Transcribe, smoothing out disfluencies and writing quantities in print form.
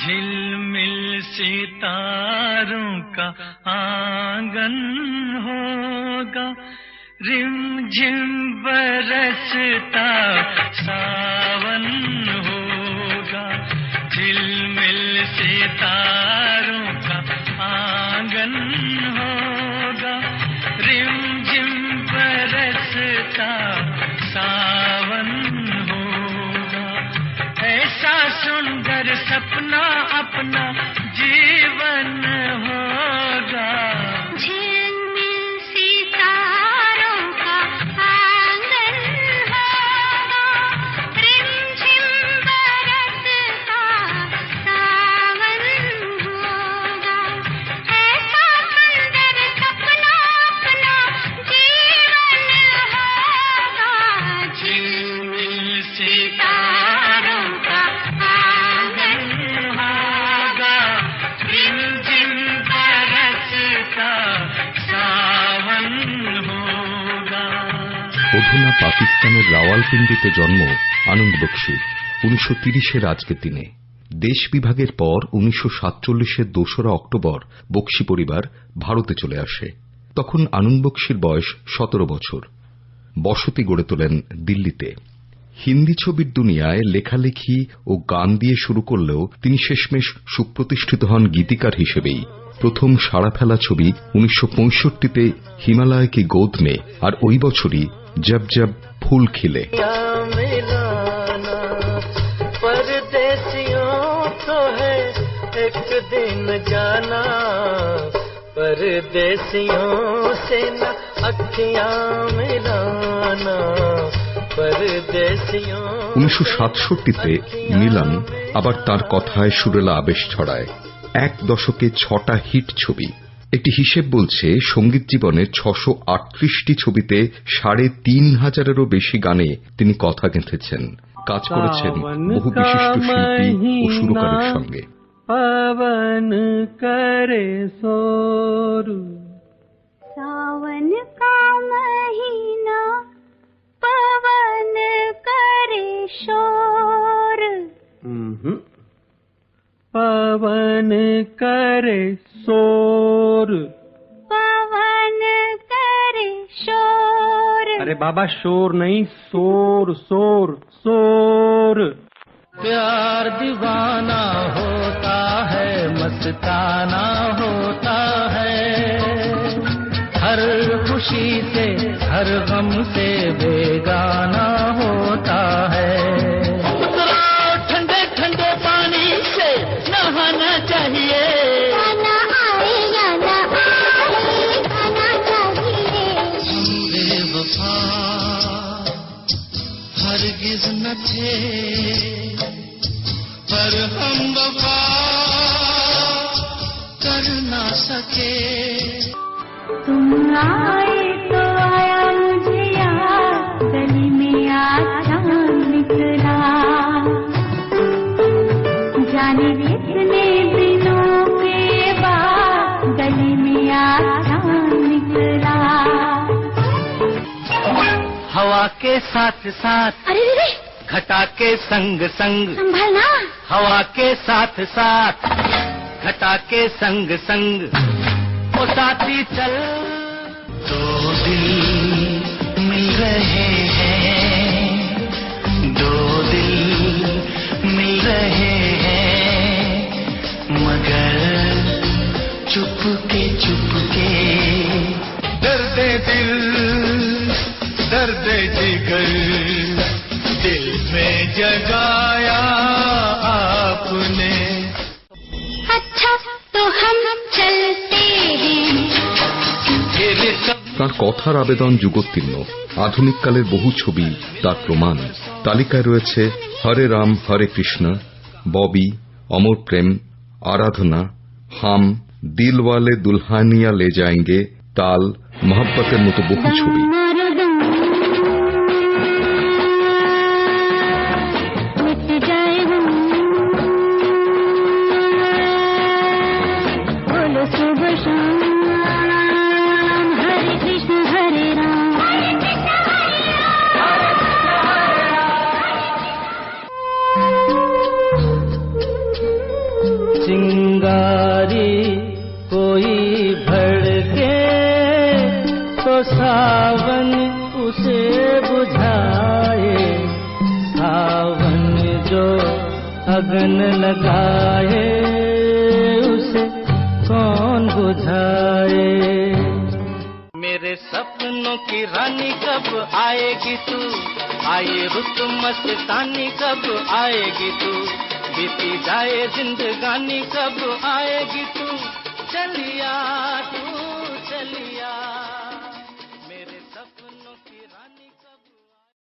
झिलमिल सितारों का आंगन होगा, रिमझिम बरसता सावन होगा। झिलमिल सितारों का आंगन होगा, रिमझिम बरसता सावन होगा। ऐसा सुंदर सपना अपना जीवन होगा। অধুনা পাকিস্তানের রাওয়ালপিন্ডিতে জন্ম আনন্দ বক্সীর 1930-এর আজকের দিনে। দেশ বিভাগের পর 1947-এর 2রা অক্টোবর বক্সী পরিবার ভারতে চলে আসে। তখন আনন্দ বক্সীর বয়স 17 বছর। বসতি গড়ে তোলেন দিল্লিতে। হিন্দি ছবির দুনিয়ায় লেখালেখি ও গান দিয়ে শুরু করলেও তিনি শেষমেশ সুপ্রতিষ্ঠিত হন গীতিকার হিসেবেই। প্রথম সাড়া ফেলা ছবি 1965-তে হিমালয় কি গোদ মে, আর ওই বছরই জব জব ফুল খিলে। परदेसियों से न अखियां मिलाना, परदेसियों। 1967-তে মিলন আবার তার কথায় সুরেলা আবেশ ছড়ায়। এক দশকে 6টা হিট ছবি। একটি হিসেব বলছে সঙ্গীত জীবনের 638টি ছবিতে 3500-এরও বেশি গানে তিনি কথা গেঁথেছেন। কাজ করেছেন বহু বিশিষ্ট শিল্পী ও সুরকারের সঙ্গে। पवन करे शोर, सावन का महीना पवन करे शोर, पवन करे शोर, पवन करे शोर। अरे बाबा शोर नहीं, शोर शोर शोर। प्यार दीवाना होता है, मस्ताना होता है, हर खुशी से हर गम से बेगाना होता है। ठंडे ठंडे पानी से नहाना चाहिए, गाना आए गाना आए गाना चाहिए। बेवफा हरगिज न थे, पर हम वफा कर ना सके। तुम आए तो आया मुझे याद, गली में आज चांद निकला, जाने कितने दिनों के बाद गली में आज चांद निकला। हवा के साथ साथ, अरे रे घटा के संग संग, संभलना। हवा के साथ साथ, घटा के संग संग, ओ साथी चल। दो दिल मिल रहे हैं, दो दिल मिल रहे हैं, मगर चुपके चुपके। दर्दे दिल दर्दे जिगर, दिल में जगाया आपने। अच्छा तो हम चलते हैं। তার কথার আবেদন যুগোত্তীর্ণ। আধুনিককালের বহু ছবি তার প্রমাণ। তালিকায় রয়েছে হরে রাম হরে কৃষ্ণ, ববি, অমর প্রেম, আরাধনা, হাম, দিলওয়ালে দুলহানিয়া লে যায়েঙ্গে, তাল, মহব্বতের মতো বহু ছবি। बुझाए, सावन जो अगन लगाए उसे कौन बुझाए। मेरे सपनों की रानी कब आएगी तू, आए रुत मस्तानी कब आएगी तू, बीती जाए जिंदगानी कब आएगी तू, चलिया तू चलिया।